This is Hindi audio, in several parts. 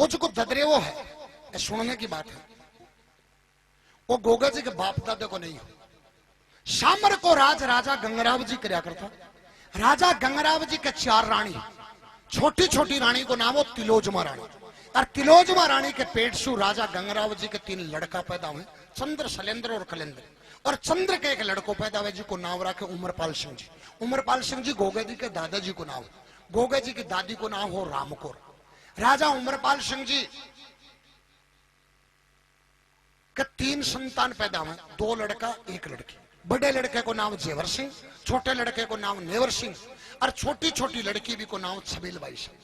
वो जो ददरे वो है, सुनने की बात है, वो गोगा जी के बाप दादे को नहीं हो। शामर को राजा गंगराव जी करया करता। राजा गंगराव जी के 4 रानी, छोटी छोटी रानी को नाम हो तिलोजमा रानी। और तिलोजमा रानी के पेट से राजा गंगराव जी के 3 लड़का पैदा हुए, चंद्र, शैलेंद्र और कलेंद्र। और चंद्र के एक लड़को पैदा हुए जी को नाम रखे उमरपाल सिंह जी। उमरपाल सिंह जी गोगा जी के दादाजी को नाम, गोगा जी की दादी को नाम हो रामकोर। राजा उमरपाल सिंह जी के 3 संतान पैदा हुए, 2 लड़का 1 लड़की। बड़े लड़के को नाम जेवर सिंह, छोटे लड़के को नाम नेवर सिंह, और छोटी छोटी लड़की भी को नाम छबीलबाई सिंह।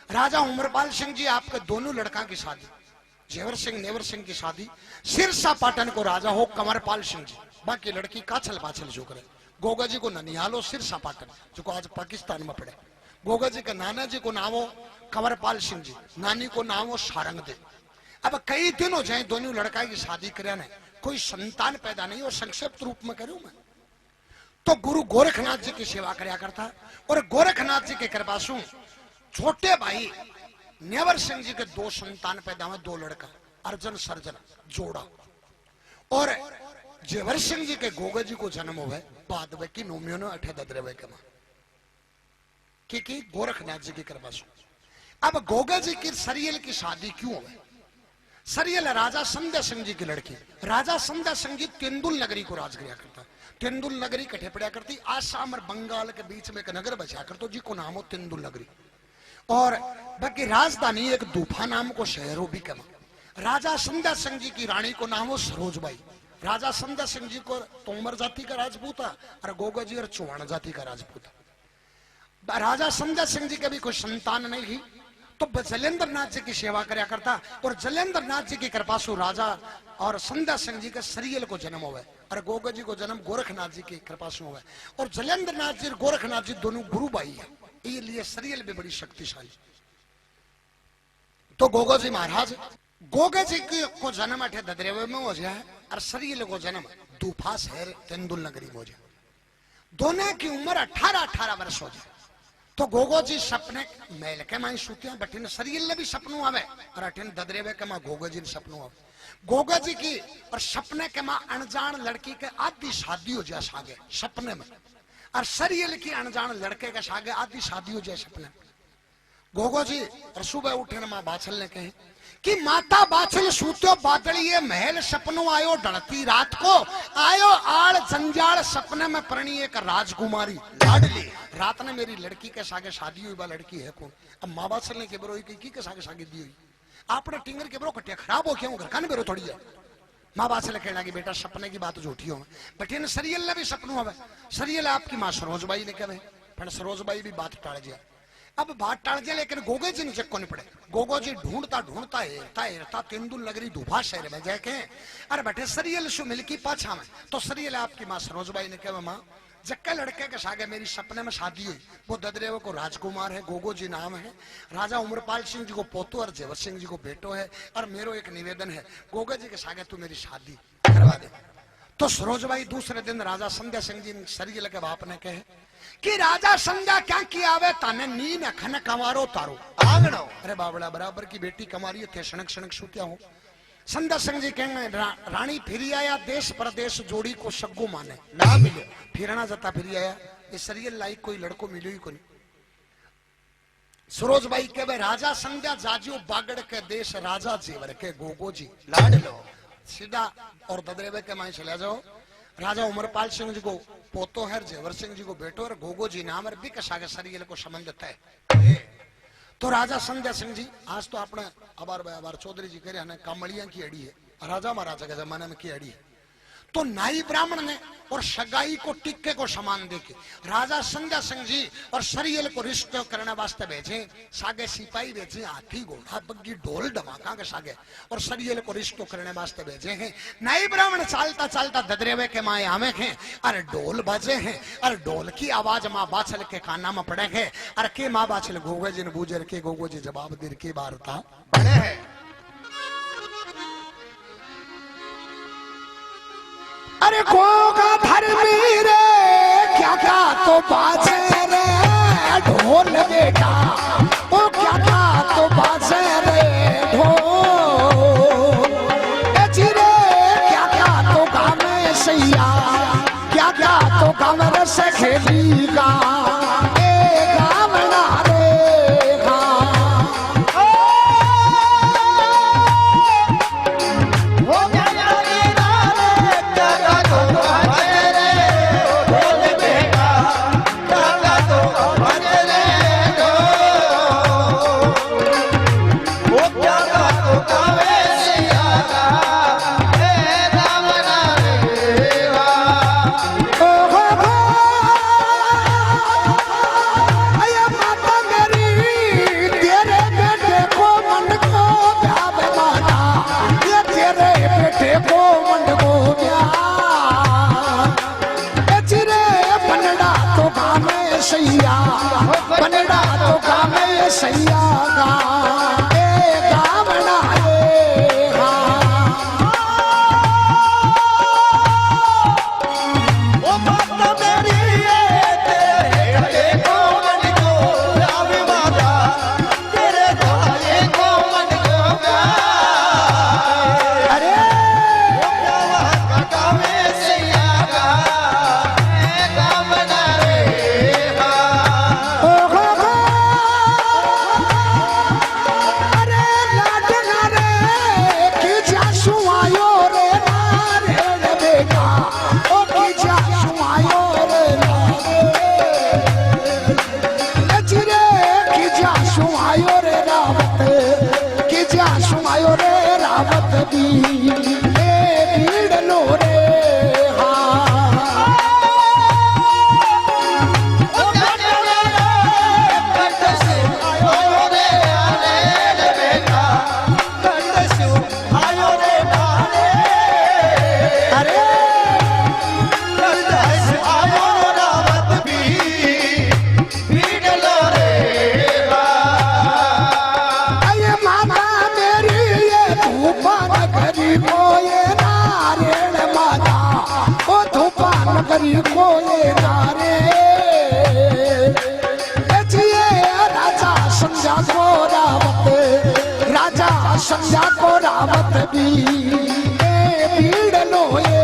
राजा उमरपाल सिंह जी आपके दोनों लड़का की शादी, जेवर सिंह नेवर सिंह की शादी सिरसा पाटन को राजा हो कंवरपाल सिंह जी। बाकी लड़की काछल पाछल जो करे। गोगा जी को ननिहालो सिरसा पाटन, जो आज पाकिस्तान में पड़े। गोगा जी के नाना जी को नाम हो कंवरपाल सिंह जी, नानी को नाम हो सारंग दे। अब कई दिन हो जाए दोनों लड़का की शादी करे ने, कोई संतान पैदा नहीं। और संक्षिप्त रूप में करूं मैं तो गुरु गोरखनाथ जी की सेवा करया करता। और गोरखनाथ जी के कृपा से छोटे भाई नेवर सिंह जी के 2 संतान पैदा हुए, 2 लड़का अर्जन सर्जन जोड़ा। और जेवर सिंह जी के गोगा जी को जन्म हुए बाद में की नोमियों ने 8 ददरे के मां की गोरखनाथ जी की कृपा से। अब गोगा जी की सरियल की शादी क्यों हुई? सरियल राजा संध्या सिंह जी की लड़की। राजा संध्या सिंह जी तेंदुल नगरी को राज किया करता। तेंदुल नगरी कठे पड़ा करती, आसाम और बंगाल के बीच में एक नगर बचा करतो जी को नाम हो तेंदुल नगरी। और बाकी राजधानी एक दूफा नाम को शहर हो भी कमा। राजा संध्या सिंह जी की रानी को नाम हो सरोजबाई। राजा संध्या सिंह जी को तोमर जाति का राजपूत और गोगा जी और चौहान जाति का राजपूत। राजा संध्या सिंह जी के भी कोई संतान नहीं थी, तो जलेंद्र नाथ जी की सेवा करया करता। और जलेंद्र नाथ जी की कृपा से राजा और संध्या सिंह जी के सरियल को जन्म हुआ और गोगा जी को जन्म गोरखनाथ जी की कृपा से हुआ। और जलेंद्र नाथ जी और गोरखनाथ जी दोनों गुरु भाई है, ये लिए सरियल भी बड़ी शक्तिशाली। तो गोगा जी महाराज, गोगा जी को जन्म 8 ददरेवे में हो जाए और सरियल को जन्म दूफा शहर तेंदुल नगरी में हो जाए। दोनों की उम्र 18-18 वर्ष हो जाए। तो गोगो जी सपने मेल के माई सुतिया बठिन सरियल ने भी सपनों आवे और अठिन ददरेवे के मां गोगा जी ने सपनों आवे। गोगा जी की और सपने के मां अनजान लड़की के आधी शादी हो जाए सागे सपने में, और सरियल की अनजान लड़के के सागे आधी शादी हो जाए सपने में। गोगो जी और सुबह उठे न मां बाछल ने कहे कि माता बाछल सूत्यो बादलिए महल सपनों आयो ढलती रात को, आयो आड़ जंजाल सपने में परणी एक राजकुमारी लाडली। रात ने मेरी लड़की के सागे शादी हुई, बा लड़की है कौन? अब माँ बाछल ने के बरो की के सागे शादी दी हुई, आपने टिंगर के बरो कटिया खराब हो क्यों घर का बेरो थोड़ी है। माँ बाछल कहना कि बेटा सपने की बात झूठी हो, बट इन सरियल ने भी सपनों हवे। सरियल आपकी माँ सरोजबाई ने कहे, पर सरोजबाई भी बात टाल दिया। अब बात टाल दिया, लेकिन गोगे जी ने चक्को नहीं पड़े। गोगो जी ढूंढता ढूंढता हेरता तेंदुल नगरी दूफा शहर में जाके अरे बैठे सरियल शु मिलकी पाछा में। तो सरियल आपकी माँ सरोजबाई ने कहा माँ जक्के लड़के के सागे मेरी सपने में शादी हुई, वो ददरेव को राजकुमार है, गोगो जी नाम है, राजा उमरपाल सिंह जी को पोतो और जेवर सिंह जी को बेटो है। और मेरो एक निवेदन है गोगा जी के सागे तू मेरी शादी करवा दे। तो सरोजबाई दूसरे दिन राजा संध्या सिंह जी सरियल के बाप ने कहे कि राजा संध्या क्या किया आवे ताने नी न खन कमारो तारो आंगणो। अरे बाबड़ा बराबर की बेटी कमारी थे क्षणक क्षणक सुत्या हो। संध्या सिंह जी कहेंगे रानी फिरी आया देश प्रदेश जोड़ी को सग्गू माने ना मिले, फिरना जता फिरी आया ये सरियल लाइक कोई लड़को मिलो ही को नहीं। सरोजबाई के भाई राजा संध्या जाजियो बागड़ के देश राजा जेवर के गोगो जी लाड लो सीधा और ददरेवे के माई चले जाओ। राजा उमरपाल सिंह जी को पोतो है, जेवर सिंह जी को बेटो और गोगो जी नाम और बिकसागे सरियल को संबंध है। तो राजा संध्या सिंह जी आज तो अपने अबार चौधरी जी कह रहे कामड़िया की अड़ी है, राजा महाराजा के जमाने में की अड़ी है। तो नाई ब्राह्मण ने और सगाई को टिक्के को समान देके राजा संध्या सिंह जी और सरियल को रिश्ते करने वास्ते भेजे। सागे सिपाही भेजे, हाथी घोड़ा बग्गी ढोल धमाका के सागे और सरियल को रिश्तों करने वास्ते भेजे हैं। नाई ब्राह्मण चालता चालता ददरेवे के माए आवे हैं और ढोल बजे हैं और ढोल की आवाज माँ बाछल के काना में पड़े है। और के माँ बाछल गोगे जी ने बूझर के गोगो जी जवाब देर की वार्ता बड़े है। अरे गोगा धर्मी रे क्या क्या तो बाजे रे ढोल बेटा, ओ क्या क्या तो बाजे रे ढोल सहेली का गावना रे बनड़ा तो गावे सैया गा गावना रे ओ माता मेरी तेरे को मन को आवे माता तेरे धाये को मन को अरे ओ गावे सैया गा गावना रे करी कोये नारे राजा संध्या को रावत भी भीड़ लोए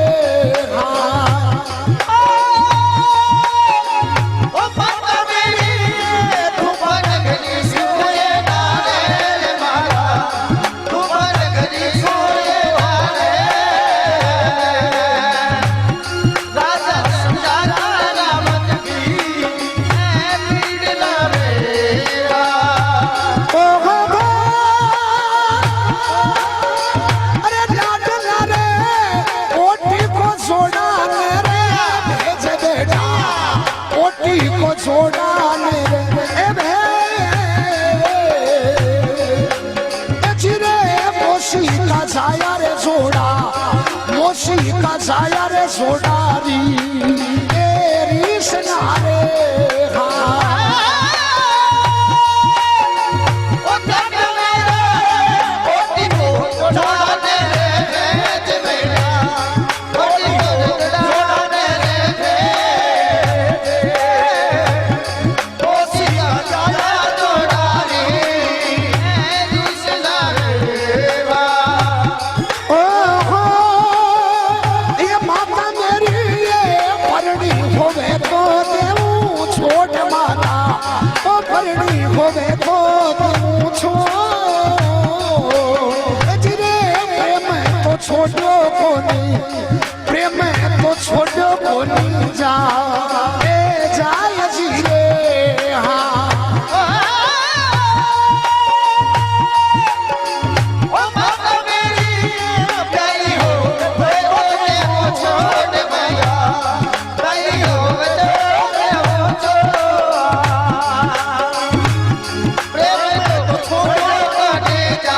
का जाया रे सोडारी तेरी सनारे छोड़ो कोनी प्रेम तो छोड़ो कोनी जा जाय जी रे ओ माता मेरी प्यारी हो छोड़ मैया प्यारी हो प्रेम तो छोड़ो कोनी जा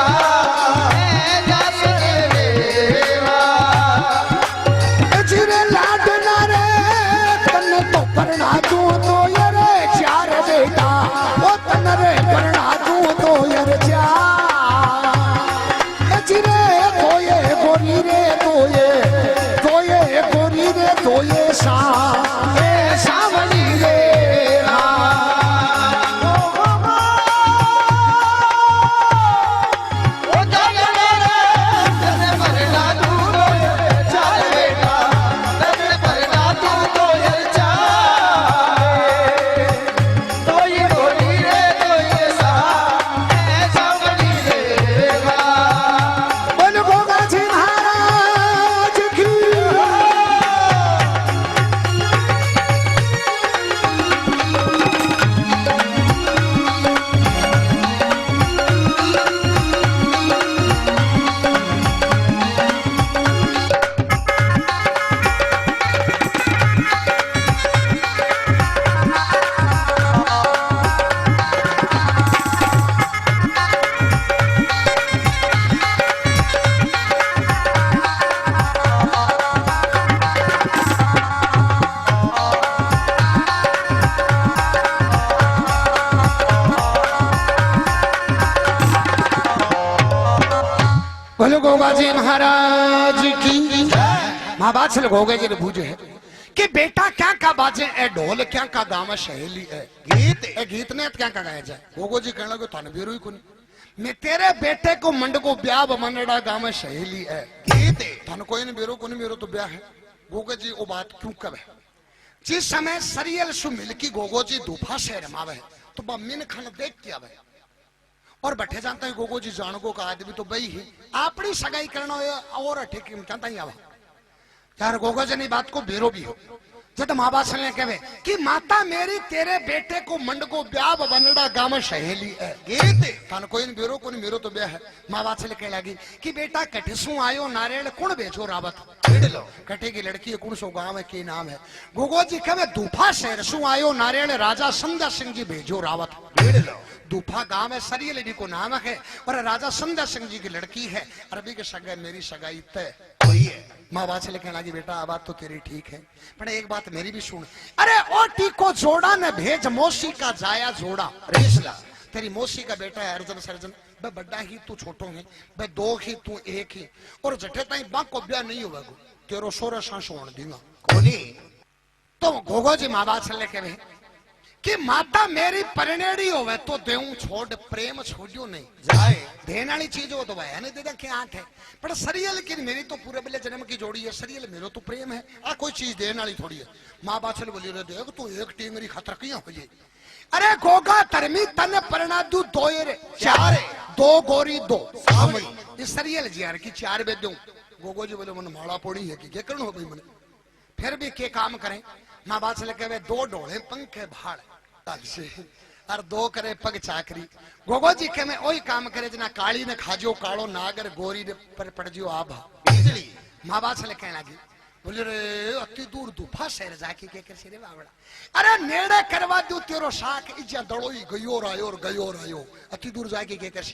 बोलो गोगा जी महाराज की। माँ बात से गोगे जी ने पूछे है कि बेटा क्या का बाजे ए ढोल क्या का गाँव सहेली है गीत ए गीत ने क्या का गाया जाए। गोगो जी कहने लगे थाने बेरू ही कोनी मैं तेरे बेटे को मंड को ब्याह मनड़ा गाँव सहेली है गीत थाने कोई ने बेरो कोनी मेरो तो ब्याह है। गोगे जी वो बात क्यों कब है जिस समय सरियल सु मिलकी गोगो जी दूफा से रमावे तो बम्मीन खान देख के आवे और बैठे जानता है गोगो जी जानगो का आदमी तो बई ही अपनी सगाई करना और ठीक चाहता ही आवा यार गोगो जी ने बात को बेरो भी हो जब माँ बाप से कहे कि माता मेरी तेरे बेटे को मंड को ब्याह बनड़ा गाँव सहेली है गीत थान कोई ने बेरो को नहीं मेरो तो ब्याह है। माँ बाप से कह लगी कि बेटा कठिसू आयो नारियल कौन बेचो रावत कटे की लड़की कौन सो गाँव है के नाम है। गोगो जी कहे दूफा शहर सु आयो नारियल राजा संध्या सिंह जी भेजो रावत दूफा गांव है सरियल लेडी को नाम है और राजा संध्या सिंह जी की लड़की है अरबी के सगाई मेरी सगाई तय हुई है। माँ बात से कहने लगी बेटा बात तो तेरी ठीक है पर एक बात मेरी भी सुन। अरे ओ टीको जोड़ा ने भेज मौसी का जाया जोड़ा रेसला तेरी मौसी का बेटा है अर्जन सर्जन भाई बड़ा ही तू छोटो है भाई दो ही तू एक ही और जठे ताई बाप को ब्याह नहीं होगा तेरो सोरा सांस होने दूंगा कोनी। तो गोगो जी माँ बात से कहे कि माता मेरी परिणेड़ी होवे तो देऊं छोड़ प्रेम छोड़ियो नहीं जाए देने वाली चीज हो तो वह नहीं दे के आठ है पर सरियल की मेरी तो पूरे बेले जन्म की जोड़ी है सरियल मेरो तो प्रेम है आ कोई चीज देने वाली थोड़ी है। माँ बाप से बोली रे देख तू एक टींगरी खतर किया हो ये अरे गोगा तरमी तन परिणा दू दो चार दो गोरी दो सामई ये सरियल जी यार की चार बे दूं। गोगो जी बोले मन माड़ा पोड़ी है कि क्या करना हो भाई मन फिर भी के काम करें। माँ बाप से लगे दो डोले पंखे भाड़ और दो करे पग चाकरी। गोगो जी के में वही काम करे जना काली ने खाजो कालो नागर गोरी ने पर पड़ जियो आभा बिजली। माँ बाप से कहने लगी बोले रे अति दूर दूफा शहर जाके के कर रे बावड़ा अरे नेड़े करवा दू तेरो शाक इजा दड़ोई गयो रायो अति दूर जाके के कर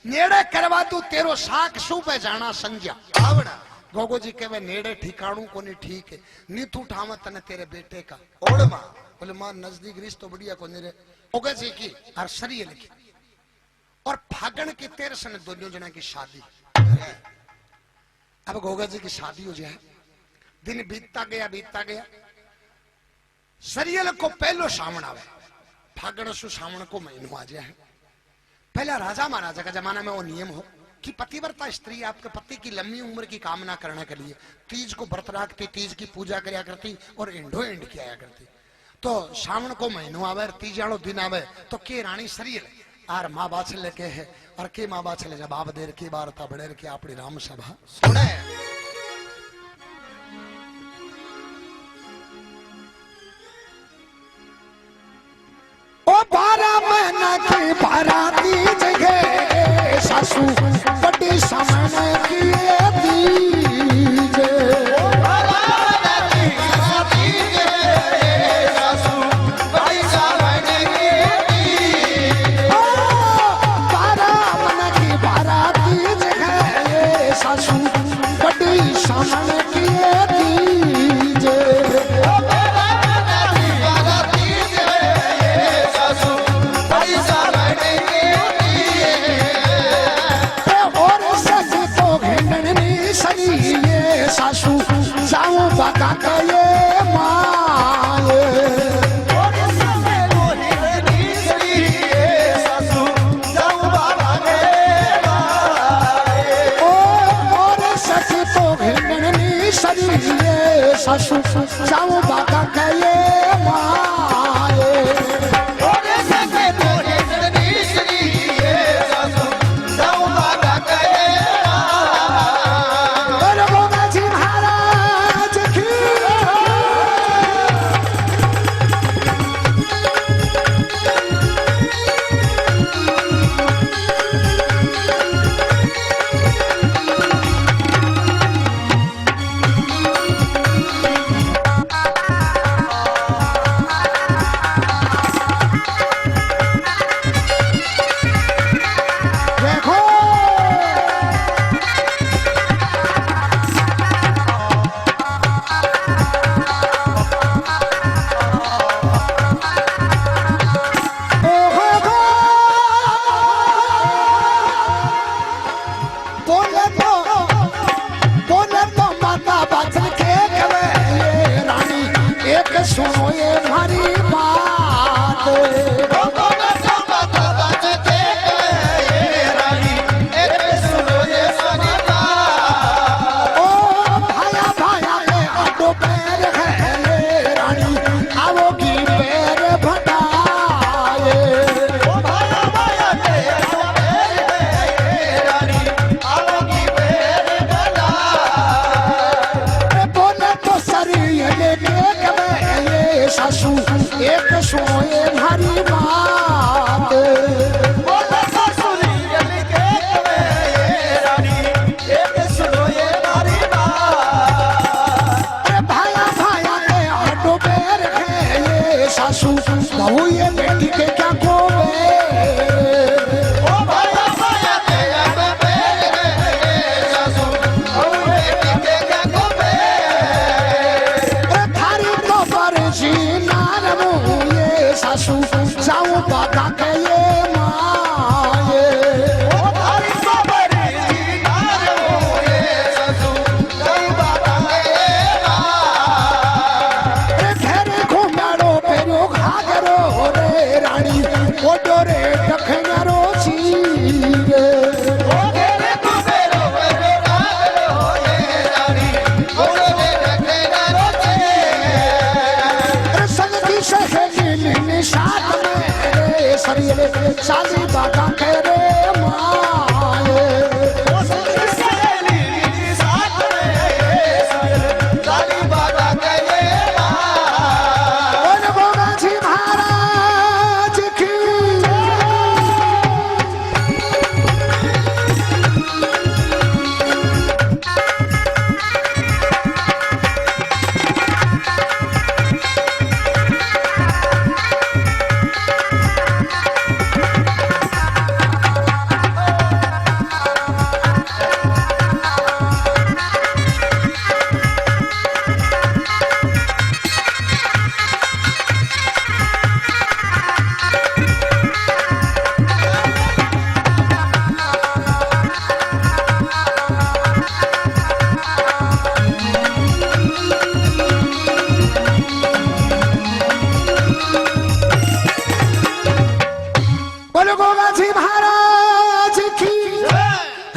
नेड़े करवा दू तेरो शाक सुबह जाना संज्ञा बावड़ा। गोगो जी कहे नेड़े ठिकाणू को नहीं ठीक है नी तू ठाव तने तेरे बेटे का ओड़ मां बोले मां नजदीक रिश्त तो बढ़िया को नहीं रे। गोगे जी की और सरियल की और फागण की 13 ने दोनों जना की शादी। अब गोगे जी की शादी हो जाए दिन बीतता गया सरियल को पहलो सावण आवे फागण सु सावण को महीनो आ जाए। पहला राजा महाराजा का जमाना में वो नियम हो कि पतिव्रता स्त्री आपके पति की लंबी उम्र की कामना करने के लिए तीज को व्रत रखती तीज की पूजा कराया करती और इंडो इंड किया करती। तो श्रावण को महीनो आवे तीज वालो दिन आवे तो के रानी सरियल आर माँ बाछले के है और के माँ बाछले जवाब देर की वार्ता बड़ेर की अपनी राम सभा सुने। ओ 12 महीना की बाराती जगह सासू बड़ी सामने की दीजे सासू बड़ी सामने की दीजे सासू जाऊं बता के माए और सखी तो घिंडनी सरिये सासू जाऊं बता के माए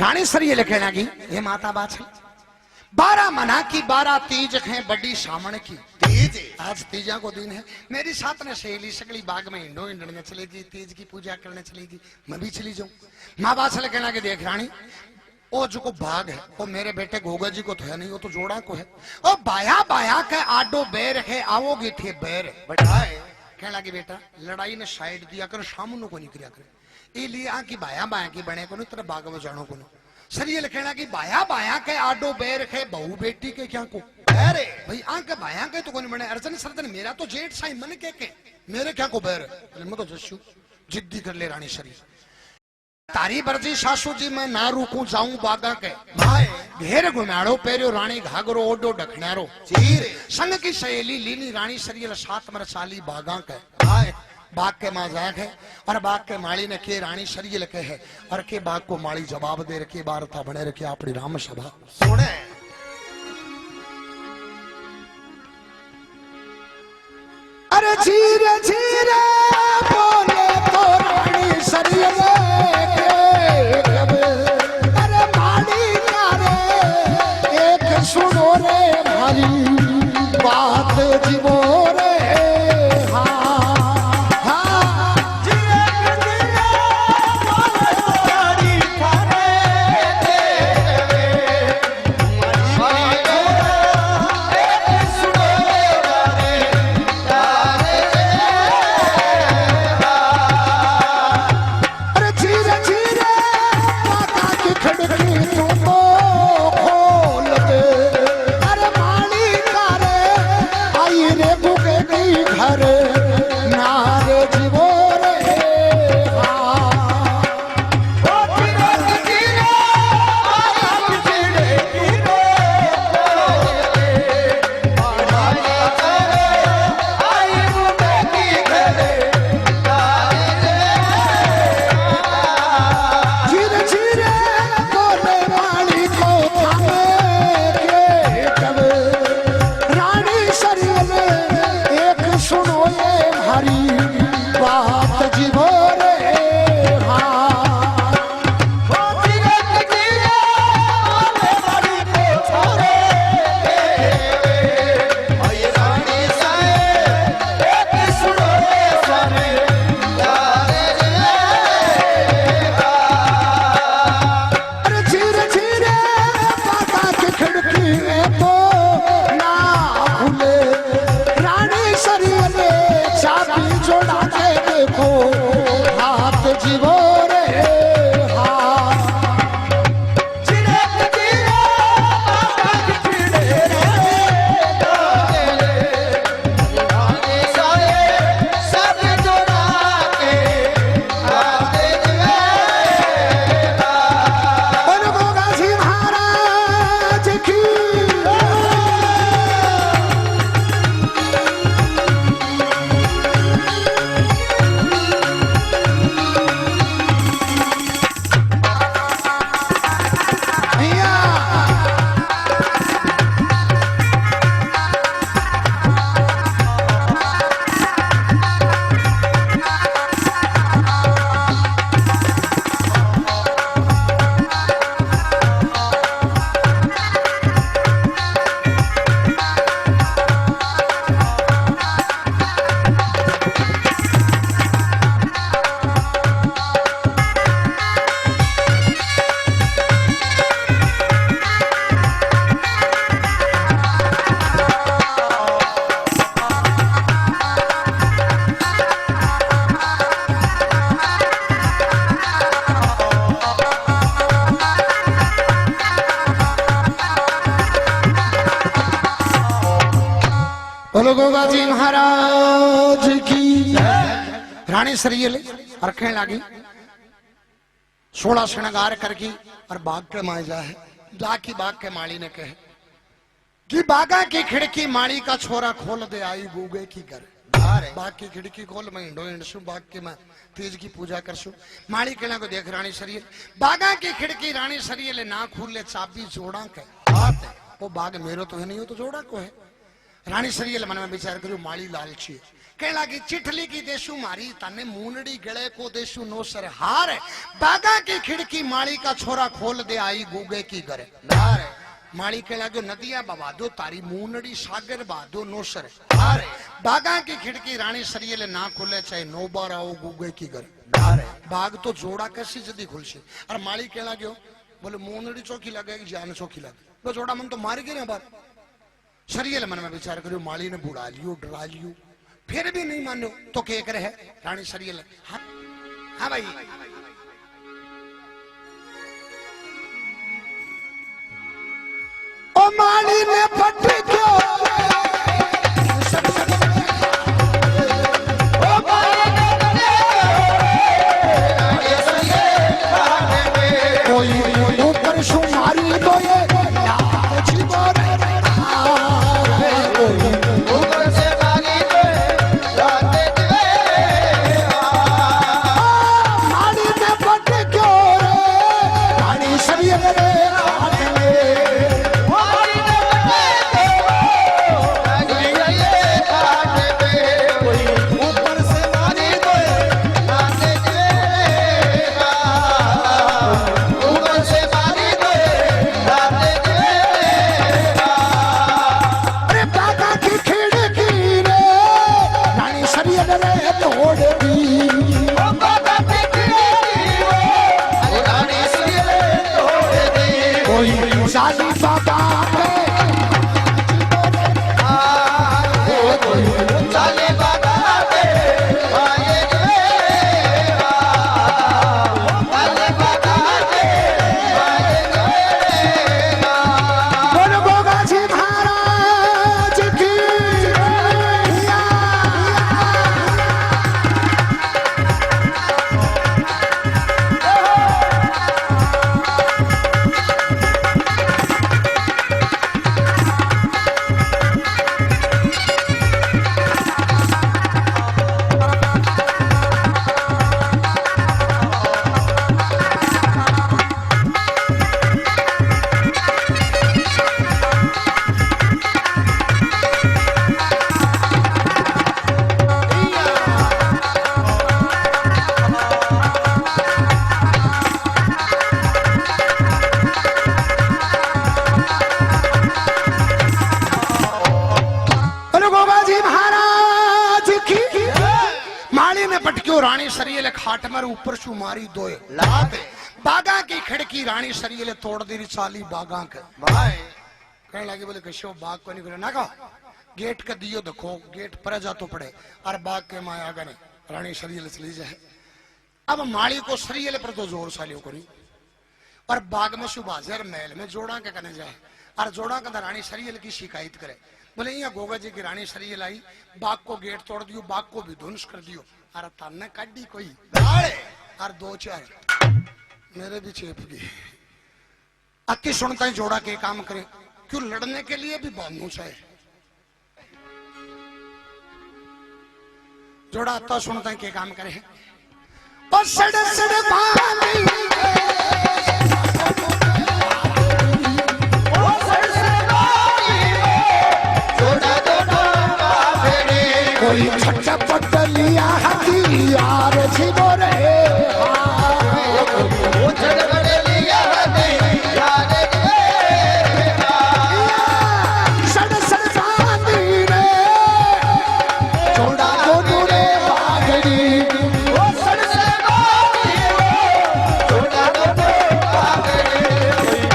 रानी सरिये लिखे लगी हे माता बाछी 12 मना की 12 तीज है बड़ी सामण की तीज आज तीजा को दिन है मेरी साथ ने सहेली सकली बाग में हिंडो हिंडने चलेगी तीज की पूजा करने चलेगी मैं भी चली जाऊं माँ बात से कहना कि देख रानी ओ जो को भाग है वो मेरे बेटे गोगा जी को तो है नहीं वो तो जोड़ा को है ओ बाया बाया के आडो बैर है आवोगी थे बैर बैठाए कहने लगी बेटा लड़ाई ने साइड दिया कर सामने को नहीं किया करे ये लिए आकी बाया बाया की बने को नहीं तेरा बाग में जानो को नहीं सर ये कहना कि बाया बाया के आडो बैर है बहू बेटी के क्या को अरे भाई आके बाया के तो कोई बने अर्जन सरदन मेरा तो जेठ साई मन के मेरे क्या को बैर मैं तो जस्सू जिद्दी कर ले रानी शरीर तारी बरजी सासू जी मैं ना रुकू जाऊं बागा के घेर घुमाड़ो पेरियो रानी घाघरो ओडो डखनारो संग की सहेली लीली रानी सरियल सात मर साली बागा के बाग के माँ जाग है और बाग के माली ने के रानी सरियल के है और के बाग को माली जवाब दे रखे बार था बने रखे अपनी राम सभा सुने अरे धीरे धीरे बोले तो रानी सरियल सुनो रे भारी बात जीवो रे बोलो गोगा जी महाराज की रानी सरियल और कहने लगी 16 श्रृंगार करके और बाग के माए जा है जाकी बाग के माली ने कहे कि बागा की खिड़की माली का छोरा खोल दे आई गूगे की घर बाग की खिड़की खोल मैं हिंडो हिंडसू बाग के मैं तीज की पूजा करसू माली कहना को देख रानी सरियल बागा की खिड़की रानी सरियल ना खुले चाबी जोड़ा के हाथ वो बाग मेरो तो है नहीं हो तो जोड़ा को है रानी सरियल मन में विचार करो माली लालची कह लगी चिठली की देशु मारी ताने मूनड़ी गले को देशु नो सर हार बागा की खिड़की माली का छोरा खोल दे आई गूगे की करे माली के लगे नदिया बवादो तारी मूनड़ी सागर बादो नो सर हार बागा की खिड़की रानी सरियले ना खुले चाहे नो बार आओ गूगे की करे बाग तो जोड़ा कैसी जदी खुलसी और माली के लगे बोले मूनड़ी चौकी लगेगी जान चौकी लगे वो जोड़ा मन तो मार गए ना बार सरियले मन में विचार करो माली ने बुढ़ा लियो डरा लियो फिर भी नहीं मानो तो क्या करे है रानी सरियल हाँ हाँ भाई ओ माली ने पट क्यों कोई ऊपर शुमारी दो ये खाट मर ऊपर शू मारी दोए लात बागा की खिड़की रानी सरियले तोड़ दी चाली बागा के भाई कहने लगे बोले कशो बाग को नहीं करे ना का गेट का दियो देखो गेट पर जा तो पड़े और बाग के माया गने रानी सरियले चली जाए अब माली को सरियले पर तो जोर सालियो करी और बाग में सुबाजर महल में जोड़ा के कने जाए और जोड़ा का रानी सरियल की शिकायत करे बोले यहाँ गोगा जी की रानी सरियल आई बाग को गेट तोड़ दियो बाग को भी ध्वंस कर दियो अरे ताने काटी कोई और दो चार मेरे भी चेप गई अति सुनता ही जोड़ा के काम करे क्यों लड़ने के लिए भी बांधू चाहे जोड़ा अत्ता सुनता ही के काम करे और सड़ सड़ कोई छच्चा पट लिया हथियार छिपो रे वो झगड़ लिया हथियार सड़ सड़ बांधी रे छोड़ा को दूरे बागड़ी वो सड़ सड़ बांधी छोड़ा को दूरे बागड़ी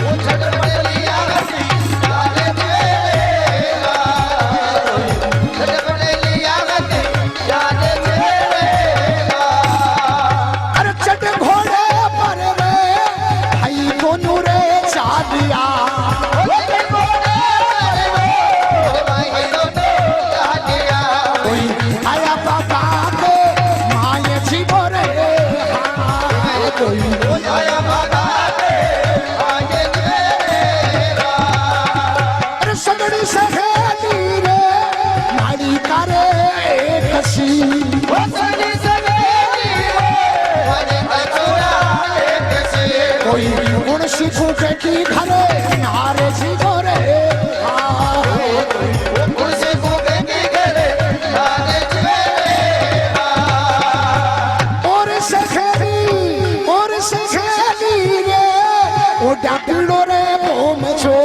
वो झगड़ लिया हथियार कोई गुण सिखो की घरे नारे सिखो रे गुण सिखो की घरे नारे ओड्या पीड़ो रे भोम छो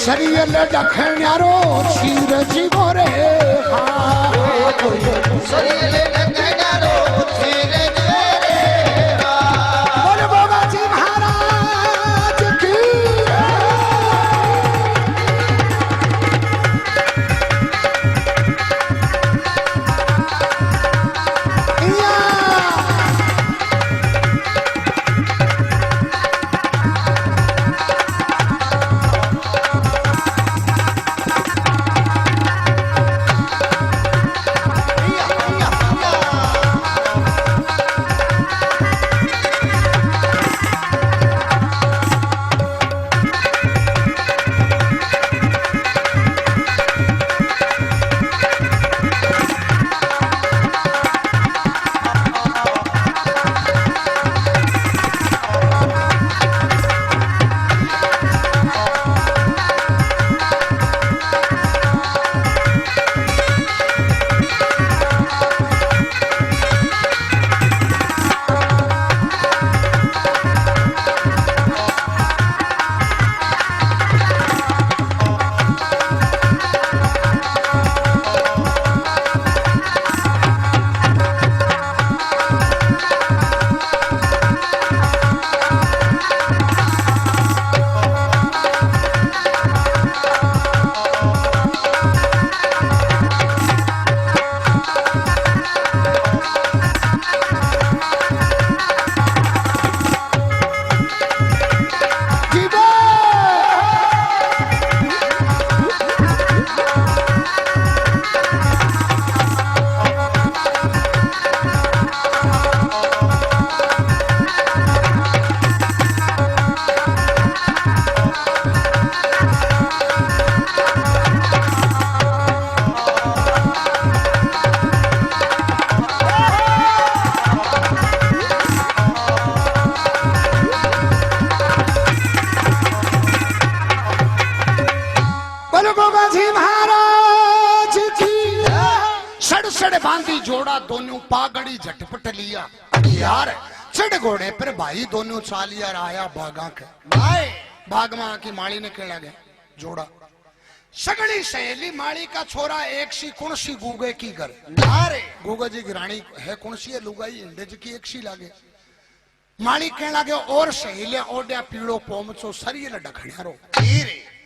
शरीर डखण्यारो क्षीर जीवो रे शरीर डखण्यारो क्षीर बोले बाबा जी महाराज की बांधी जोड़ा दोनों पागड़ी झटपट लिया यार चढ़ घोड़े पर भाई दोनों चालिया आया बागा के भाई बागमा की माली ने केड़ा गया जोड़ा सगड़ी सहेली माली का छोरा एक सी कुणसी गुगे की घर नारे गुगा जी की रानी है कुणसी है लुगाई इंडे जी की एक सी लागे माली कह लागे और सहेलिया ओड्या पीड़ो पोमचो सरियल डखण्यारो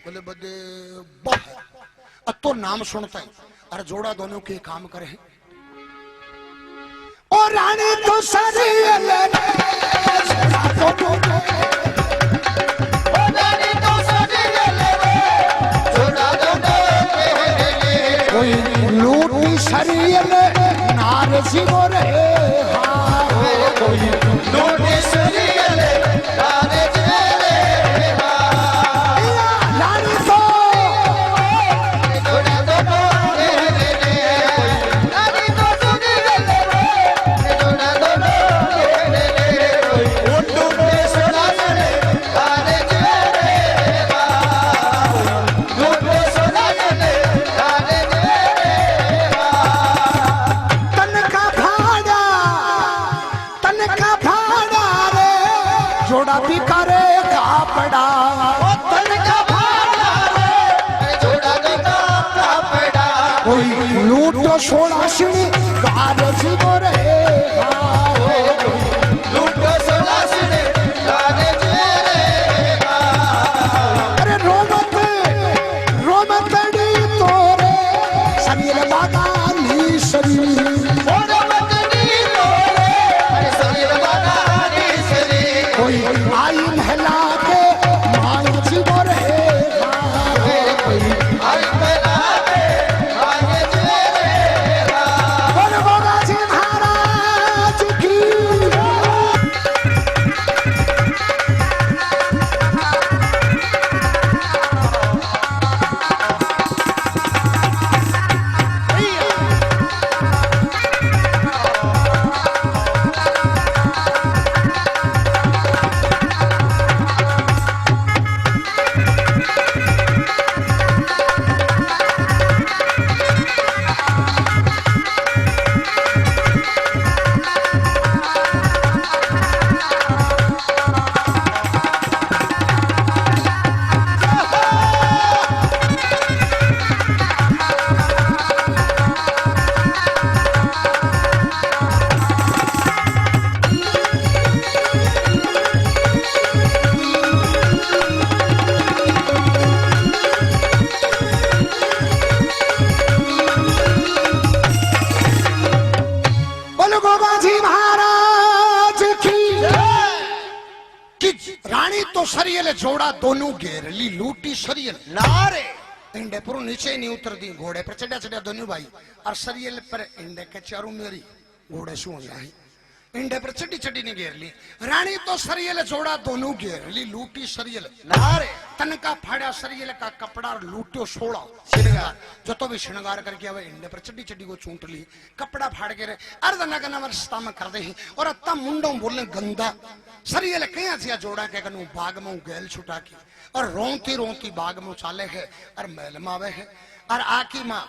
बोले बदे बह तो नाम सुनता है और जोड़ा दोनों के काम करे और रानी तो सरियल कोई लूटी सरियल नार जीवो रे कोई लूटी सरियल नार जीवो रे रानी तो लूटो सोना सिणी गार जीवो रे लूटो सोना सिणी गार जीवो रे अरे रोमत डी तोरे सरियल बागा नी शरीर रोमत डी तोरे सरियल बागा नी शरीर कोई आई महला के मान जीवो रे आई महला के मान जीवो रे बोल बाबा जी महाराज गोगा जी महाराज की रानी तो सरियल जोड़ा दोनों घेर ली लूटी सरियल नारे इंडे पर नीचे नहीं उतर दी घोड़े पर चढ़ा चढ़ा दोनों भाई और सरियल पर इंडे के चारों मेरी घोड़े शू हो जाए इंडे पर चढ़ी चढ़ी ने घेर ली रानी तो सरियल जोड़ा दोनों घेर ली लूटी सरियल नारे तन का फाड़ा सरियल का कपड़ा और लूटो सोड़ा श्रृंगार जो तो भी श्रृंगार करके अब इंडे पर चढ़ी चढ़ी को चूंट ली कपड़ा फाड़ के अर्ध नगन अवस्था में कर दे और अत्ता मुंडों बोलने गंदा सरियल कया जिया जोड़ा के कनु बाग में गैल छुटा की और रोती रोती बाग में चाले है और मैल मावे है और आकी माँ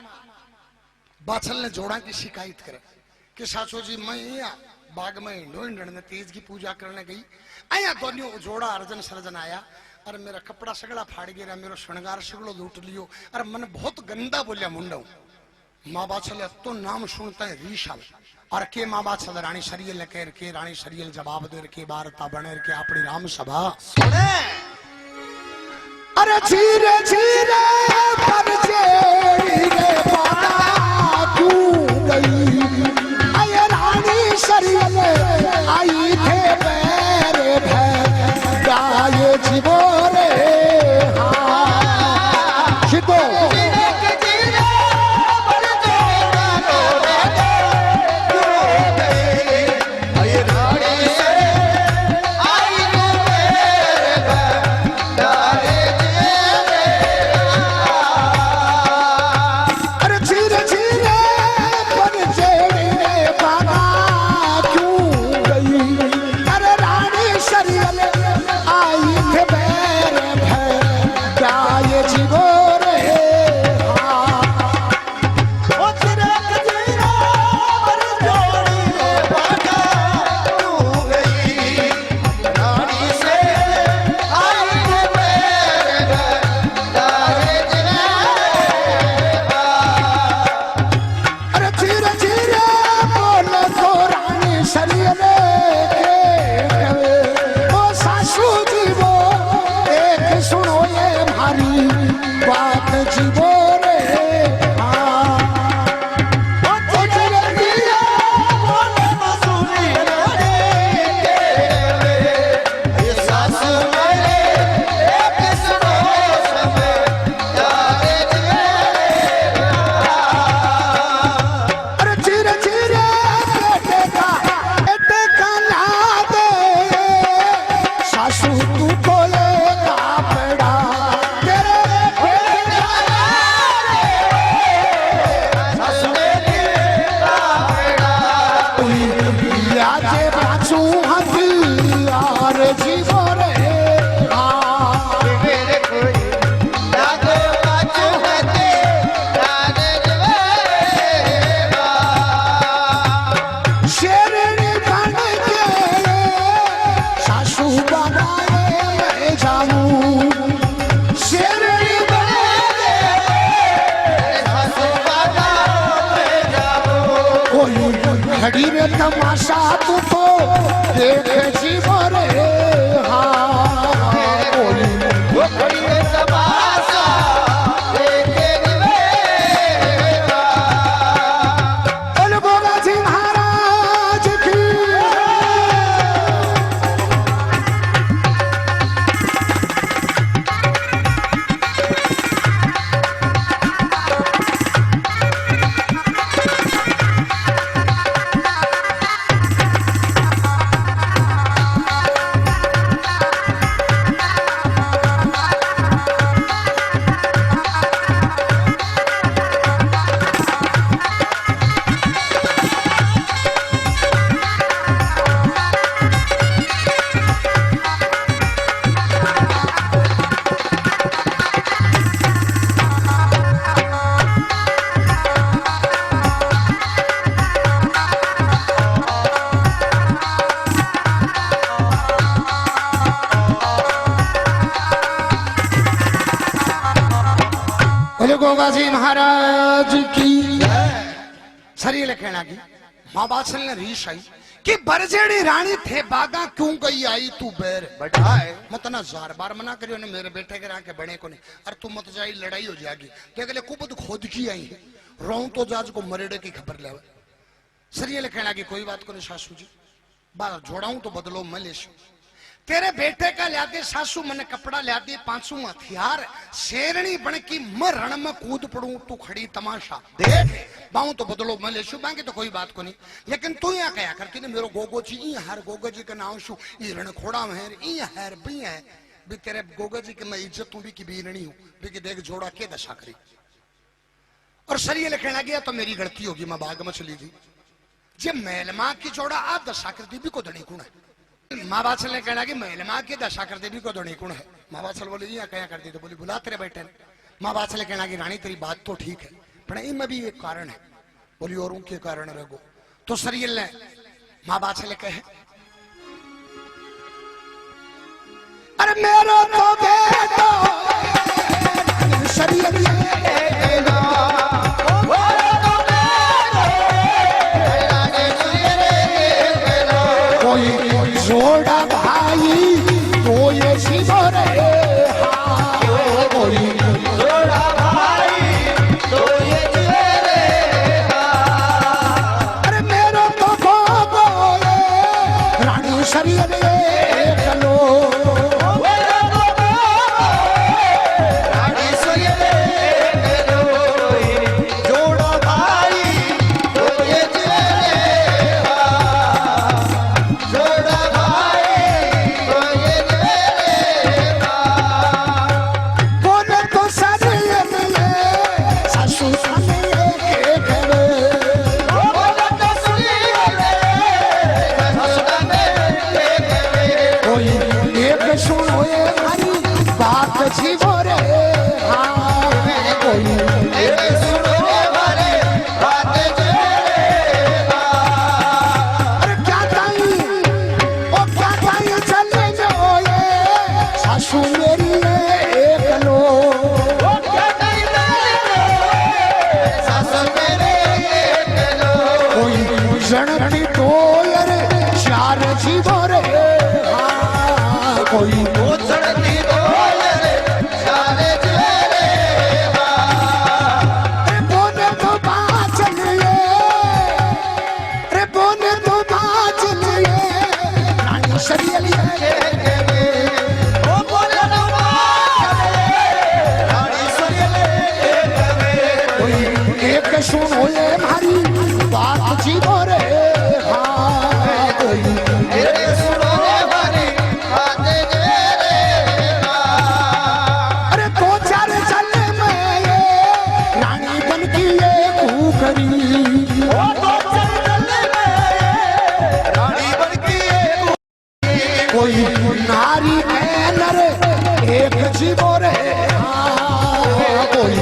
बाछल ने जोड़ा की शिकायत करे कि सासू जी मैं यहाँ बाग में हिंडो हिंडन ने तेज की पूजा करने गई आया दोनों जोड़ा अर्जन सर्जन आया और मेरा कपड़ा सगड़ा फाड़ गया मेरा श्रृंगार सगड़ो लूट लियो और मन बहुत गंदा बोलिया मुंडो माँ बाछल तो नाम सुनता है रीशल और के माँ बाछल रानी सरियल कह के रानी सरियल जवाब दे के बारता बने के अपनी राम सभा सुने अरे धीरे धीरे पर रे बाबा क्यों गई आये रानी सरियल आई थे मेरे भैया गाये जीवोरे हाँ शिदो घड़ी में तमाशा तू तो देख जीवन हाँ वो घड़ी में तमाशा गोगा जी महाराज की गोगा जी महाराज की सरियल कहना की माँ बाछल ने रीश आई कि बरजेड़ी रानी थे बागा क्यों गई आई तू बैर बटा है मत ना जार बार मना करियो ने मेरे बेटे के राके बने को नहीं अरे तू मत जाई लड़ाई हो जाएगी देख ले कुबद खोद की आई रो तो जाज को मरेड़े की खबर ले सरियल कहने लगी कोई बात को नहीं सासू जी, बाहर जोड़ाऊं तो बदलो मैं ले सू। तेरे बेटे का लिया दे सासू, मैंने कपड़ा लिया दे, 500 हथियार, शेरनी बन की मैं रण में कूद पड़ू, तू खड़ी तमाशा देख, बाऊ तो बदलो मैं ले सू, बाकी तो कोई बात को नहीं। लेकिन तू यहाँ कया करती ने मेरो गोगो जी ई हर गोगो जी का नाम शू ई रण खोड़ा में ई हर भी है भी तेरे गोगो जी की मैं इज्जत तू भी की बीरणी हूँ भी की देख जोड़ा के दशा करी। और सरियल कहना गया तो मेरी गलती होगी, मैं बाग में चली गई, जब मेलमा की जोड़ा आप दशा करती भी को धनी गुण है। माँ बाछल ने कहना कि मेलमा की दशा कर दे भी को धनी गुण है। माँ बाछल बोली यहाँ क्या करती, तो बोली बुला तेरे बेटे ने। माँ बाछल ने कहना कि रानी तेरी बात तो ठीक है पर इनमें भी एक कारण है। बोली और उनके कारण रगो। तो सरियल ने माँ बाछल ने कहे अरे मेरा तो बेटा सरियल जोड़ा भाई तो ये शिवर कोई जोड़ा भाई तो ये अरे मेरा तो बोले रानी शरीर चलो रानी शरीर जोड़ा भाई तो ये जोड़ा जीवो रे हाँ कोई सुनो हमारे बात अरे क्या ताई ओ क्या ताई चले जाओ ये सासू मेरी एक लो क्या ताई सासू मेरे एक लो कोई जनती तो यार चार जीवो रे हाँ कोई जनती सुनो ये हमारी बात जीवो रे हाँ कोई सुनो हमारी बात अरे दो चार साल में रानी बन की ये कूकरी रानी बन की कोई नारी है नर एक जीवो रे हाँ कोई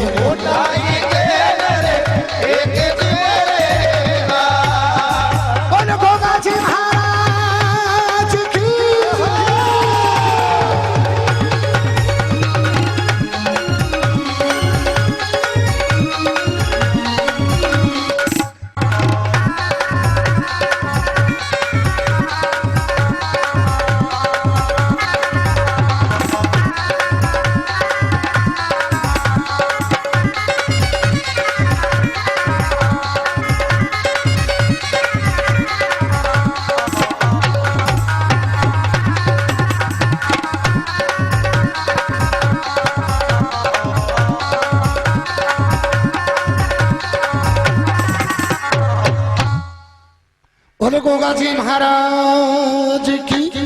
बोले गोगा जी महाराज की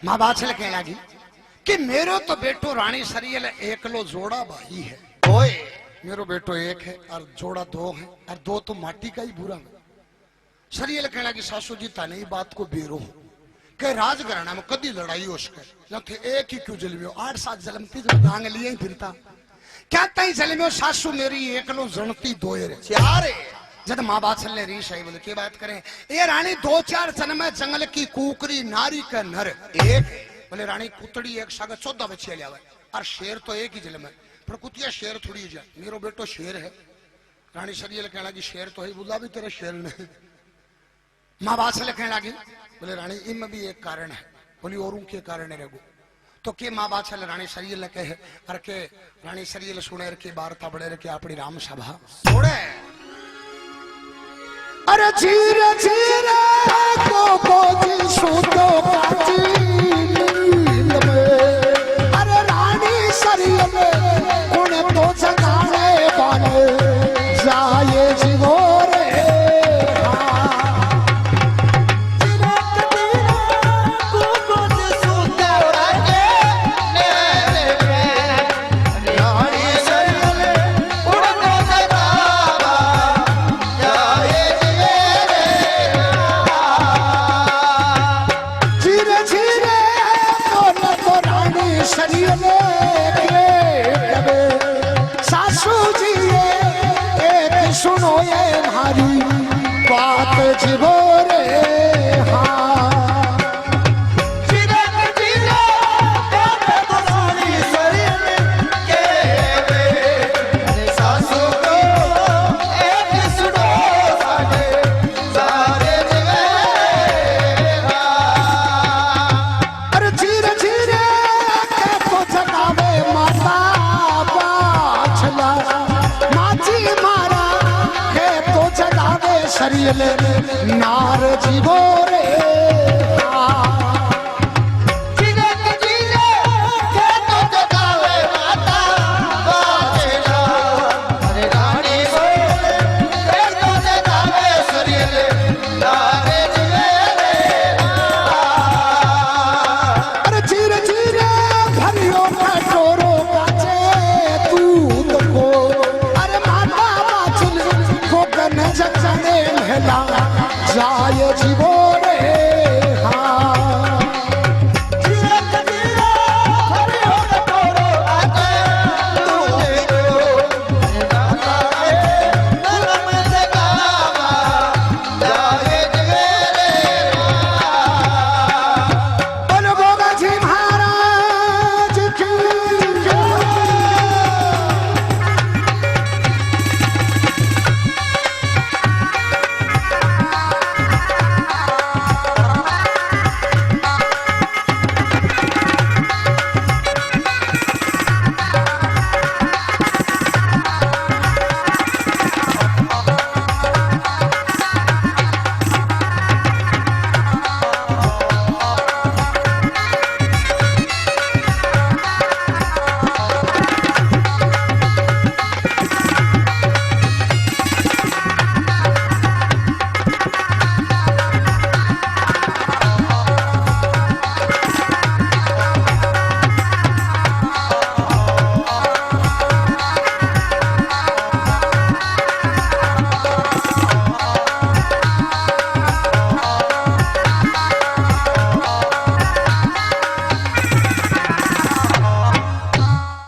माँ बाछल कहने लगी कि मेरो तो बेटो रानी सरियल एकलो जोड़ा भाई है ओए मेरो बेटो एक है और जोड़ा दो है और दो तो माटी का ही बुरा है। सरियल कहने लगी सासू जी ताने ही बात को बेरो के राजघराना में कदी लड़ाई हो सके थे एक ही क्यों जलमियो 8-7 जलमती तो डांग लिए ही फिरता क्या तई जलमियो सासू मेरी एकलो जनती दो रे चार जब माँ बाछल ने रीश आई बोले की बात करें ये रानी 2-4 जन्म में जंगल की कुकरी नारी का नर एक बोले रानी कुतड़ी एक सागर 14 बच्चे लिया और शेर तो एक ही जल में पर कुतिया शेर थोड़ी जा मेरो बेटो शेर है। रानी सरियल कहने लगी शेर तो ही बुला भी तेरे शेर ने। माँ बाछल कहने लगी बोले रानी इनमें भी एक कारण है। बोली और के कारण है रघु तो के माँ बाछल रानी सरियल ने कहे अरे के रानी सरियल सुने के बारता बड़े के अपनी राम सभा छोड़े अरे धीरे धीरे गोगो जी सूतो काची नींद में अरे रानी शरीर में कुण तो जगाने बने जाए जीवो रे शरीर में सासू जी एक सुनो ये हमारी बात जीवो रे शरीर नार जीवो रे जाए जीवो रे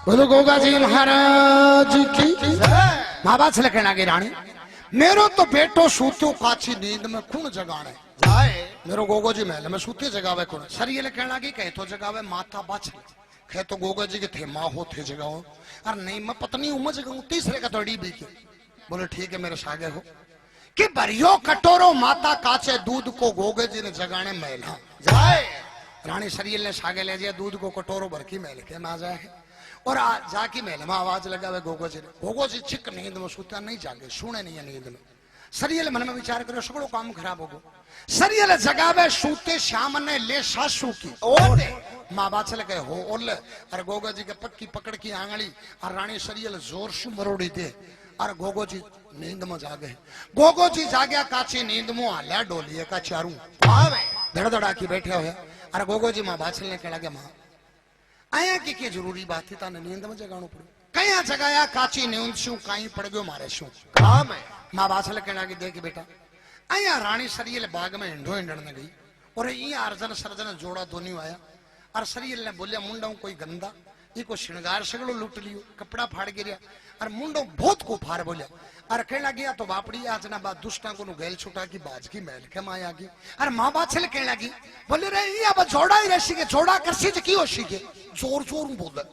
बोलो गोगा जी महाराज की माँ बाप से कहना की रानी मेरो तो बेटो सूतो काची नींद में खून जगाने जाए मेरो गोगो जी महल में सूते जगावे कौन सर ये कहना की कहे तो जगावे माता बाछ कहे तो गोगा जी के थे माँ हो थे जगाओ अरे नहीं मैं पत्नी उम्र जगाऊं तीसरे का तो अड़ी भी की बोले ठीक है मेरे सागे हो कि भरियो कटोरो माता काचे दूध को गोगे जी ने जगाने महला जाए रानी सरियल ने सागे ले जाए दूध को कटोरो भर की महल के ना जाए और जाकी महल में आवाज लगावे गोगो जी छिक नींद में सूता नहीं जागे सुने नहीं है नींद में सरियल मन में विचार करो सगड़ो काम खराब होगो सरियल जगावे सूते श्याम ने ले सासू की ओले माँ बात से लगे हो ओले अरे गोगो जी के पक्की पकड़ की आंगली और रानी सरियल जोर से मरोड़ी दे और गोगो जी नींद में जागे गोगो जी जाग्या काची नींद में हल्या डोलिए का चारू धड़ धड़ा की बैठे हुए अरे गोगो जी माँ बात ने कह लगे माँ आया की जरूरी बात थी ताने नींद में जगाणो पड़ो कया जगाया काची नींद शू काई पड़ गयो मारे शू काम है माँ बाछल कहना की देख बेटा आया रानी सरियल बाग में हिंडो हिंडन ने गई और ये अर्जन सर्जन जोड़ा दोनी आया और सरियल ने बोलिया मुंडा कोई गंदा ये को श्रृंगार सगड़ो लूट लियो कपड़ा फाड़ गिरिया और मुंडो बहुत को फार बोलिया और कहना गया तो बापड़ी आज ना बात दुष्टा को गैल छुटा की बाज की महल के माया की और माँ बात से कहना की बोले रे ये अब जोड़ा ही रसी के जोड़ा कर सी की हो सी के जोर जोर बोल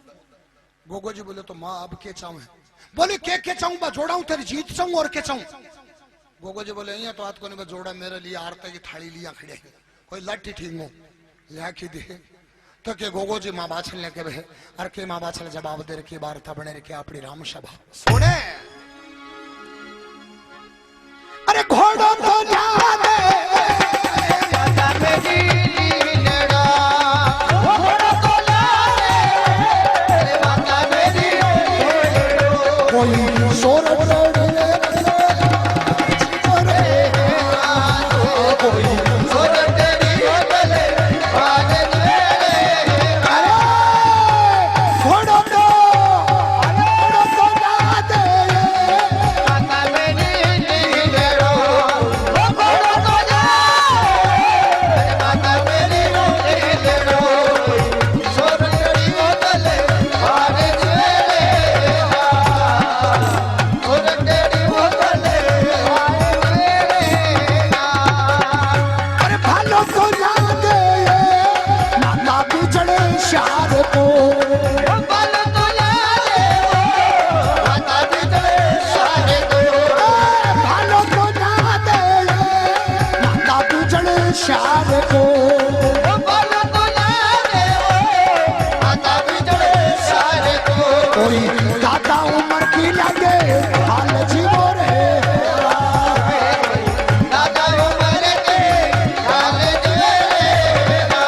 गोगो जी बोले तो माँ अब के चाहूं है बोले के चाहूं बा जोड़ा हूं तेरी जीत चाहूं और के चाहूं गोगो जी बोले यहाँ तो आज को नहीं जोड़ा मेरे लिए आरते की थाली लिया खड़े कोई लट्ठी ठीक हो लिया की दे तो के गोगो जी माँ बाछल ने के अरे के माँ बाछल जवाब दे रखी बार था बने रखी अपनी राम सभा सुने अरे घोड़ा घोड़ो तो जाने माता मेरी लीलड़ा घोड़ा तो लाले माता मेरी कोई सोर कोई सोर तेरी बदले बाजे घोड़ो तो जाने माता मेरी लीलड़ा घोड़ा तो जाले माता मेरी लीलड़ा सोर तेरी बदले बाजे सोर तेरी बदले अरे भालो तो जाने माता बिछड़े शार को बल तो लाले माता बिगड़े सारे को भालो तो जाने माता बिछड़े शार को बल तो लाले माता बिगड़े सारे को कोई दादा उम्र की लगे हाल जीवो रे दादा उमर के हाल जेरा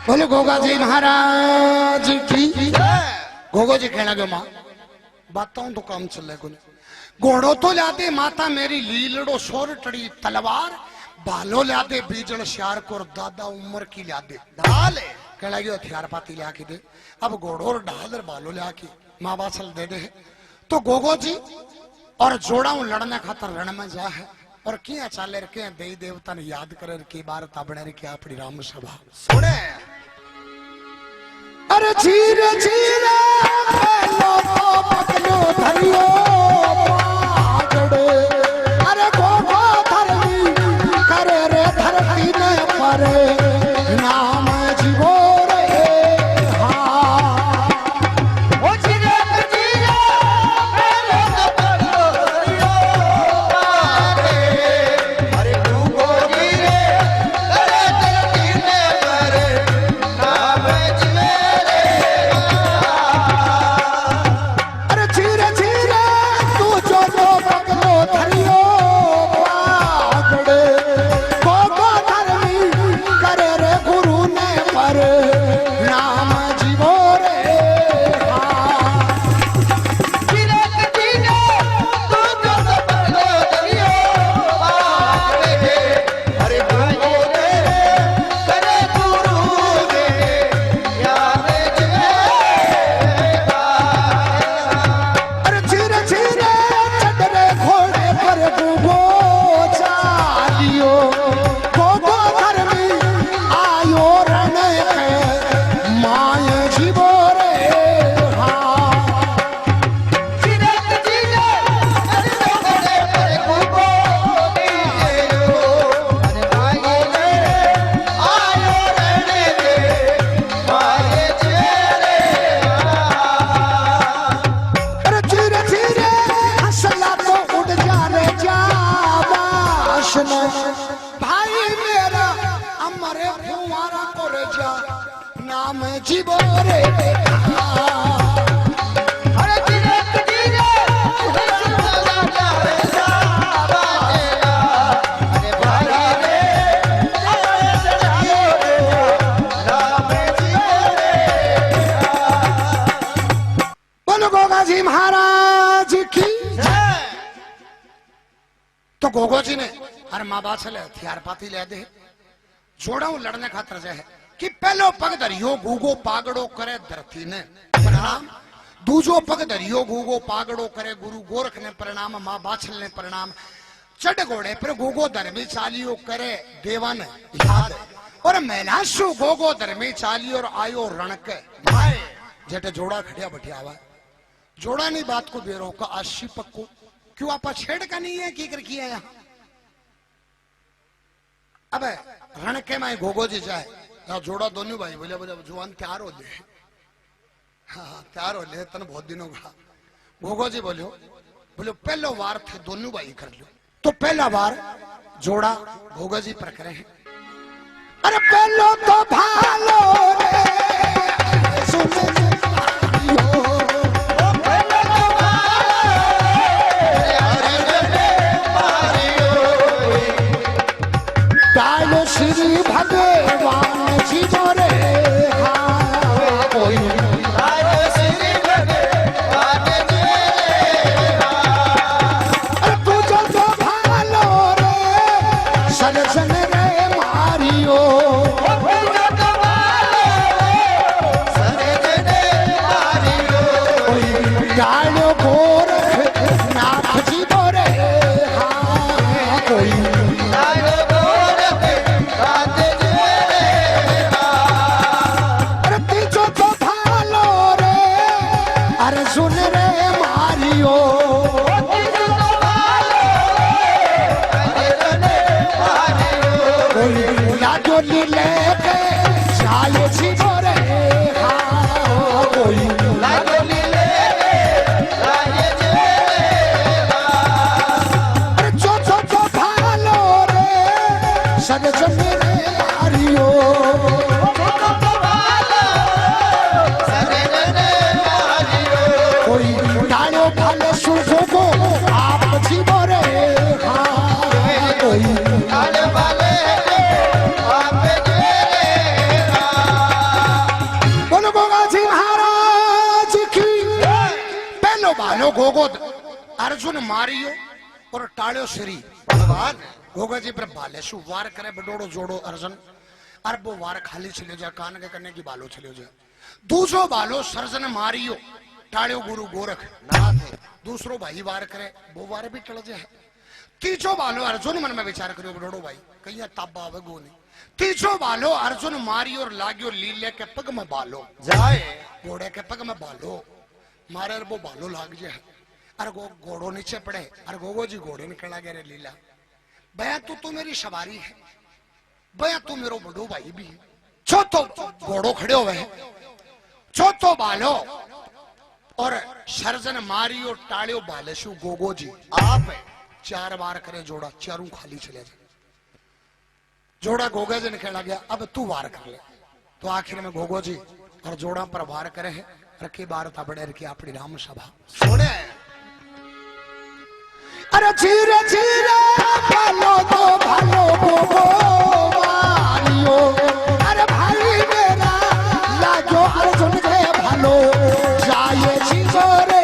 बोले गोगा जी महाराज की गोगो जी कहना गयो मां बताऊं तो काम चले को घोड़ो तो लादे माता मेरी लीलड़ो सोर टड़ी तलवार बालो लादे बीजन श्यार को दादा उम्र की लादे ढाल कहना गयो हथियार पाती ला के दे अब घोड़ो और ढाल बालो ला के माँ बासल दे दे तो गोगो जी और जोड़ाऊ लड़ने खातर रण में जा है और किया चाले के देवी देवता ने याद करे की बार ताबड़े क्या अपनी राम सभा सुने अरे धीरे धीरे लो पकड़ो धरियो पागड़े अरे गोगो धरती करे रे धरती ने परे नाम जीवो रे हाँ ओ जीरे जीरे मेरे तो पड़ो पारे अरे डूबो जीरे करे धरती ने परे नाम जीवे अरे धीरे धीरे तू जो लो पकड़ो धरियो पागड़े गोगो धरती करे रे गुरु ने परे नाम जीवो रे हाँ जीरे जीरे तू जो पड़ो दरियो पारे अरे डूबो रे करे गुरु दे याद जीवे अरे धीरे धीरे चढ़े घोड़े पर डूबो चालियो गोगो घर में आयो रण के माय जीवो रे हाँ जीरे जीरे अरे डूबो पर डूबो दीजियो अरे भाई रे आयो रहने दे माये जेरे अरे धीरे धीरे हंसला तो उड़ जा रे जा बाशन भाई मेरा अमरे फुवारा को रे जा नाम जीवो रे हाँ अरे जीरे जीरे हंसला जावे साबाजेरा अरे भाई रे आयो रे राम जीवे बोलो गोगा जी महाराज तो गोगो जी ने अरे माँ बात चले हथियार पाती ले दे जोड़ा लड़ने खातर जाए कि पहलो पग धरियो गूगो पागड़ो करे धरती ने प्रणाम, दूजो पग धरियो गूगो पागड़ो करे गुरु गोरख ने प्रणाम, माँ बाछल ने प्रणाम, चढ़ घोड़े पर गोगो धर्मी चालियो करे देवन याद, और मैलाशु गोगो धर्मी चालियो और आयो रणक भाई जेटे जोड़ा खड़िया बठियावा जोड़ा नहीं बात को बेरो का आशी पक्को क्यों आपा छेड़ का नहीं है की कर किया यहाँ अब रण के माए गोगो जी जाए या जोड़ा दोनों भाई बोले बोले जुआन तैयार हो ले हाँ तैयार हो ले तन बहुत दिनों का गोगो जी बोलो बोलो पहलो वार थे दोनों भाई कर लो तो पहला बार जोड़ा गोगो जी पर करे हैं अरे पहलो तो भालो रे सुन श्री भगवान जी बोरे हाँ कोई श्री भगवान जी तू जो भालो रे सरजन रे मारियो डालो गोरख नाथ जी बोरे हाँ कोई सुन रे मारियो लाडो लीले के चाले छिपो रे हाँ कोई लाडो लीले चाले अरे जो भालो रे सद सुन रे मारियो भाले सुखो को आप जीवो रे हाँ कोई भाले भाले आप बोलो गोगा जी महाराज की पहलो भालो गोगो अर्जुन मारियो और टाड़ियो श्री भगवान गोगा जी पर भाले सु वार करे बडोड़ो जोड़ो अर्जुन अरे वो वार खाली चले जाए कान के करने की बालो चले जाए दूसरो बालो सर्जन मारियो टाड़ियो गुरु गोरख नाथ दूसरो भाई वार करे वो वार भी टल जाए तीसरो बालो अर्जुन मन में विचार करो बड़ोड़ो भाई कहीं ताबा आवे गो नहीं तीसरो बालो अर्जुन मारी और लागियो लीले के पग में बालो जाए घोड़े के पग में बालो मारे वो बालो लाग जाए अरे घोड़ो नीचे पड़े अरे गोगो जी घोड़े निकला गया रे लीला भैया तू मेरी सवारी है भैया तू मेरो बड़ो भाई भी है चौथो घोड़ो खड़े हुए चौथो बालो और सर्जन मारी और टाड़ियो बालेशु गोगो जी आप 4 बार करे जोड़ा चारों खाली चले जाए जोड़ा गोगा जी निकला गया अब तू वार कर ले तो आखिर में गोगो जी और जोड़ा पर वार करे है रखे बार था बड़े रखी अपनी राम सभा सोने अरे धीरे धीरे भालो तो भालो गोगो मारियो अरे भाई मेरा लाजो अर्जुन के भालो जाए जीवो रे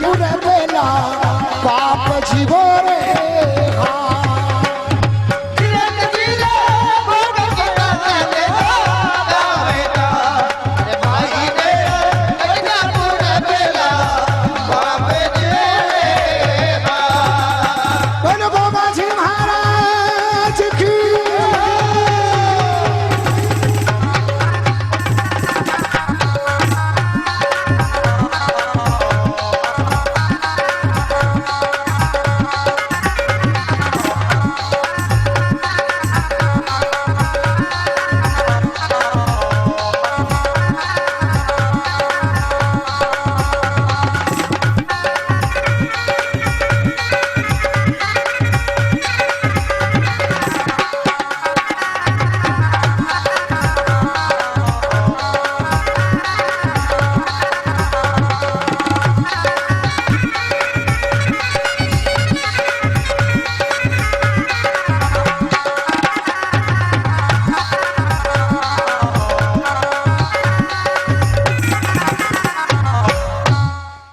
पूरे बेला पाप जीवो रे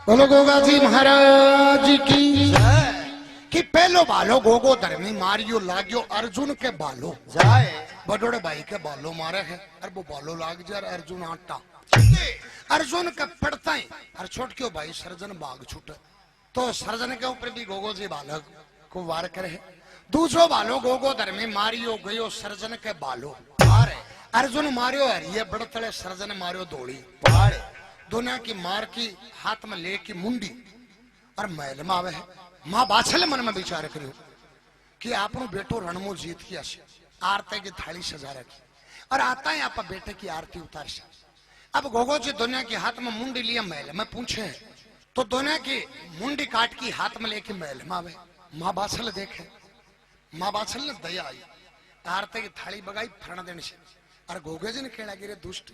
बोलो गोगा जी महाराज की कि पहलो बालो गोगो धर्मी मारियो लाग्यो अर्जुन के बालो जाए बड़ोड़े भाई के बालो मारे है और वो बालो लाग जाए अर्जुन आटा अर्जुन के पड़ता है और छोट क्यों भाई सर्जन बाग छूटे तो सर्जन के ऊपर भी गोगो जी बालक को वार करे दूसरो बालो गोगो धर्मी मारियो गयो सर्जन के बालो अर्जुन मारियो है ये बड़तले सर्जन मारियो दौड़ी दोनों की मार की हाथ में ले की मुंडी और मैल में आवे है मां बाछले मन में विचार करियो कि आपनो बेटो रणमो जीत किया से आरती की थाली सजा रखी और आता है आप बेटे की आरती उतार से अब गोगो जी दुनिया के हाथ में मुंडी लिया मैल में पूछे तो दुनिया की मुंडी काट की हाथ में लेके मैल में आवे मां बाछल देखे मां बाछल ने दया आई आरती की थाली बगाई फरण देने से और गोगे जी ने कहला गिरे दुष्ट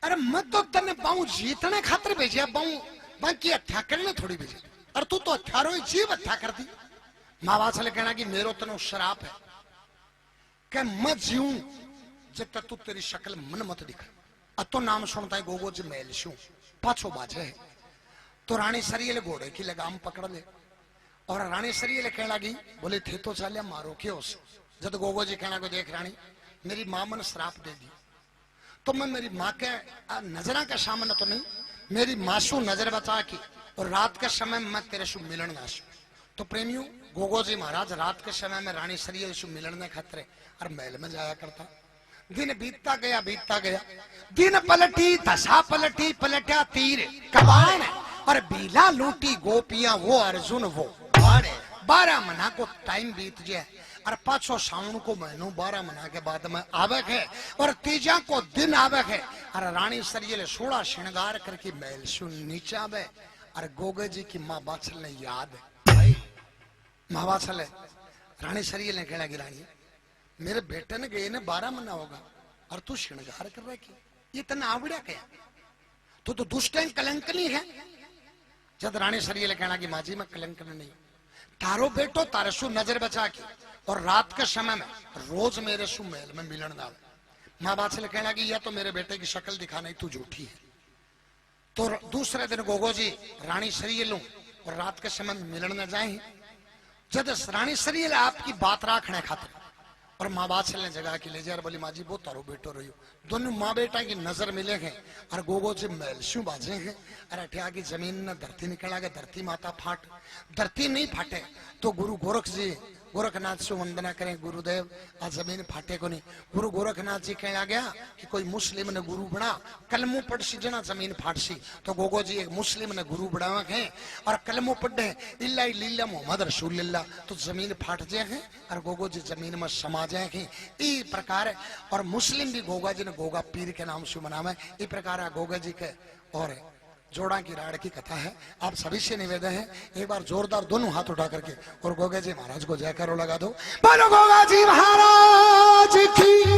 अरे मैं तो तने बाऊ जीतने खातिर भेजा बाऊ बाकी हत्या करने थोड़ी भेजी और तू तो हत्यारो ही जीव हत्या कर दी माँ बाप से कहना कि मेरो तनो शराप है कि मैं जीऊं जब तक तू तेरी शक्ल मन मत दिखा अब तो नाम सुनता है गोगो जी मैल शू पाछो बाजे है तो रानी सरिये घोड़े की लगाम पकड़ ले और रानी सरिये कहने लगी बोले थे तो चले मारो क्यों उसे जब गोगो जी कहना को देख रानी मेरी माँ मन श्राप दे दी तो मैं मेरी माँ के नजरा के सामने तो नहीं मेरी मासू नजर बचा के और रात के समय मैं तेरे सु मिलन नासू तो प्रेमियों गोगो जी महाराज रात के समय में रानी सरिये सु मिलने खतरे और महल में जाया करता दिन बीतता गया दिन पलटी दशा पलटी पलटा तीर कबान और बीला लूटी गोपियां वो अर्जुन वो 12 महीना को टाइम बीत जाए और पाछो सावन को महीनों 12 महीना के बाद में आवे है और तीजा को दिन आवे है और रानी सरिये 16 श्रृंगार करके महल सु नीचे आवे और गोगे जी की माँ बाछल ने याद माँ बाछल रानी सरिये ने कहला कि रानी मेरे बेटे ने गए ने 12 महीना होगा और तू श्रृंगार कर रहा की ये तना आवड़िया क्या तो दुष्ट कलंक नहीं है जब रानी सरिये कहना कि माँ जी मैं कलंक नहीं तारो बेटो तारे सु नजर बचा के और रात के समय में रोज मेरे सु महल में मिलन ना माँ बाप से कहना कि यह तो मेरे बेटे की शक्ल दिखाना तू झूठी है तो दूसरे दिन गोगो जी रानी सरिये लू और रात के समय में मिलन न जाए जब रानी सरिये आपकी बात रखने खातिर और माँ बाप ने जगह की ले जाए बोली माँ जी वो तारो बेटो रही दोनों माँ बेटा की नजर मिले हैं और गोगो जी महल शू बाजे हैं अरे अठिया की जमीन ने धरती निकला के धरती माता फाट धरती नहीं फाटे तो गुरु गोरख जी गोरखनाथ से वंदना करें गुरुदेव आज जमीन फाटे को नहीं गुरु गोरखनाथ जी कहना गया कि कोई मुस्लिम ने गुरु बना कलमू पढ़सी जना जमीन फाटसी तो गोगो जी एक मुस्लिम ने गुरु बढ़ावा है और कलमू पढ़े इल्ला लीला मोहम्मद रसूलुल्लाह तो जमीन फाट जाए हैं और गोगो जी जमीन में समा जाए हैं इस प्रकार और मुस्लिम भी गोगा जी ने गोगा पीर के नाम से मनावे इस प्रकार गोगा जी के और जोड़ा की राड़ की कथा है आप सभी से निवेदन है एक बार जोरदार दोनों हाथ उठा करके और गोगा जी महाराज को जयकारो लगा दो बोलो गोगा जी महाराज की